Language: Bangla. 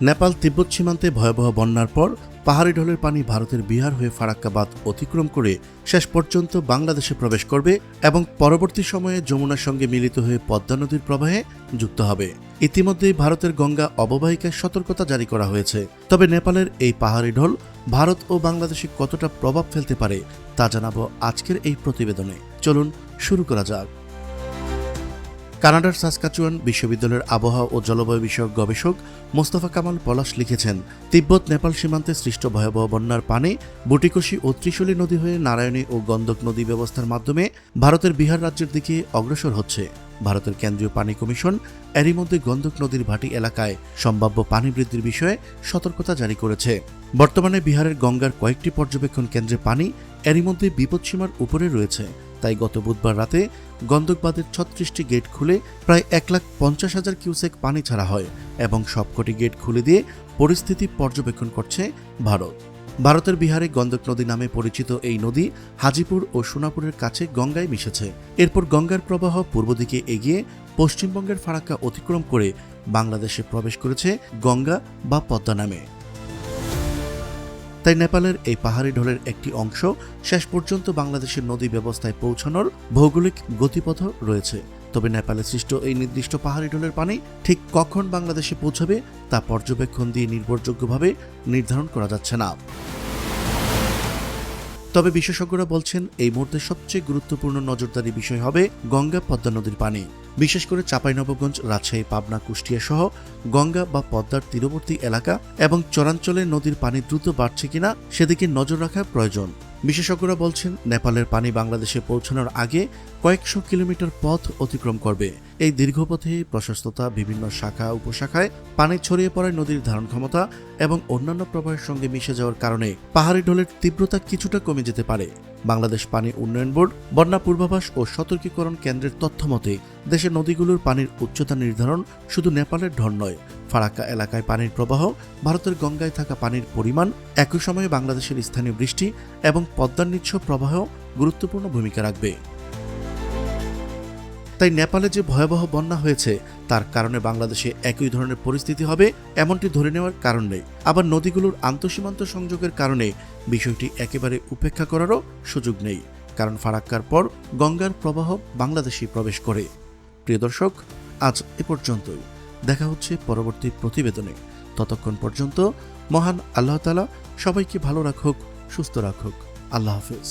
নেপাল তিব্বত সীমান্তে ভয়াবহ বন্যার পর পাহাড়ি ঢলের পানি ভারতের বিহার হয়ে ফারাক্কা বাঁধ অতিক্রম করে শেষ পর্যন্ত বাংলাদেশে প্রবেশ করবে এবং পরবর্তী সময়ে যমুনার সঙ্গে মিলিত হয়ে পদ্মা নদীর প্রবাহে যুক্ত হবে। ইতিমধ্যেই ভারতের গঙ্গা অববাহিকায় সতর্কতা জারি করা হয়েছে। তবে নেপালের এই পাহাড়ি ঢল ভারত ও বাংলাদেশে কতটা প্রভাব ফেলতে পারে তা জানাবো আজকের এই প্রতিবেদনে। চলুন শুরু করা যাক। কানাডার সাসকাচুয়ান বিশ্ববিদ্যালয়ের আবহাওয়া ও জলবায়ু বিষয়ক গবেষক মোস্তফা কামাল পলাশ লিখেছেন, তিব্বত নেপাল সীমান্তে সৃষ্ট ভয়াবহ বন্যার পানি বুটিকোশি ও ত্রিশূলী নদী হয়ে নারায়ণী ও গন্দক নদী ব্যবস্থার মাধ্যমে ভারতের বিহার রাজ্যের দিকে অগ্রসর হচ্ছে। ভারতের কেন্দ্রীয় পানি কমিশন এরই মধ্যে গন্দক নদীর ভাটি এলাকায় সম্ভাব্য পানি বৃদ্ধির বিষয়ে সতর্কতা জারি করেছে। বর্তমানে বিহারের গঙ্গার কয়েকটি পর্যবেক্ষণ কেন্দ্রে পানি এরই মধ্যে বিপদসীমার উপরে রয়েছে। তাই গত বুধবার রাতে গন্দক বাঁধের ৩৬টি গেট খুলে প্রায় ১,৫০,০০০ কিউসেক পানি ছাড়া হয় এবং সবকটি গেট খুলে দিয়ে পরিস্থিতি পর্যবেক্ষণ করছে ভারত। ভারতের বিহারে গন্দক নদী নামে পরিচিত এই নদী হাজিপুর ও সোনাপুরের কাছে গঙ্গায় মিশেছে। এরপর গঙ্গার প্রবাহ পূর্ব দিকে এগিয়ে পশ্চিমবঙ্গের ফারাক্কা অতিক্রম করে বাংলাদেশে প্রবেশ করেছে গঙ্গা বা পদ্মা নামে। তাই নেপালের এই পাহাড়ি ঢলের একটি অংশ শেষ পর্যন্ত বাংলাদেশের নদী ব্যবস্থায় পৌঁছানোর ভৌগোলিক গতিপথ রয়েছে। তবে নেপালে সৃষ্ট এই নির্দিষ্ট পাহাড়ি ঢলের পানি ঠিক কখন বাংলাদেশে পৌঁছাবে তা পর্যবেক্ষণ দিয়ে নির্ভরযোগ্যভাবে নির্ধারণ করা যাচ্ছে না। তবে বিশেষজ্ঞরা বলছেন, এই মুহূর্তে সবচেয়ে গুরুত্বপূর্ণ নজরদারি বিষয় হবে গঙ্গা পদ্মা নদীর পানি। বিশেষ করে চাঁপাইনবাবগঞ্জ, রাজশাহী, পাবনা, কুষ্টিয়া সহ গঙ্গা বা পদ্মার তীরবর্তী এলাকা এবং চরাঞ্চলে নদীর পানি দ্রুত বাড়ছে কিনা সেদিকে নজর রাখা প্রয়োজন। বিশেষজ্ঞরা বলছেন, নেপালের পানি বাংলাদেশে পৌঁছানোর আগে কয়েকশো কিলোমিটার পথ অতিক্রম করবে। এই দীর্ঘ পথে প্রশস্ততা, বিভিন্ন শাখা উপশাখায় পানি ছড়িয়ে পড়ায় নদীর ধারণ ক্ষমতা এবং অন্যান্য প্রবাহের সঙ্গে মিশে যাওয়ার কারণে পাহাড়ি ঢলের তীব্রতা কিছুটা কমে যেতে পারে। বাংলাদেশ পানি উন্নয়ন বোর্ড বন্যা পূর্বাভাস ও সতর্কীকরণ কেন্দ্রের তথ্য মতে দেশের নদীগুলোর পানির উচ্চতা নির্ধারণ শুধু নেপালের ঢল নয়, ফারাক্কা এলাকায় পানির প্রবাহ, ভারতের গঙ্গায় থাকা পানির পরিমাণ, একই সময়ে বাংলাদেশের স্থানীয় বৃষ্টি এবং পদ্মার নিচ্ছ প্রবাহ গুরুত্বপূর্ণ ভূমিকা রাখবে। তাই নেপালে যে ভয়াবহ বন্যা হয়েছে তার কারণে বাংলাদেশে একই ধরনের পরিস্থিতি হবে এমনটি ধরে নেওয়ার কারণ নেই। আবার নদীগুলোর আন্তঃসীমান্ত সংযোগের কারণে বিষয়টি একেবারে উপেক্ষা করারও সুযোগ নেই, কারণ ফারাক্কার পর গঙ্গার প্রবাহ বাংলাদেশে প্রবেশ করে। প্রিয় দর্শক, আজ এ পর্যন্তই। দেখা হচ্ছে পরবর্তী প্রতিবেদনে। ততক্ষণ পর্যন্ত মহান আল্লাহ তাআলা সবাইকে ভালো রাখুক, সুস্থ রাখুক। আল্লাহ হাফেজ।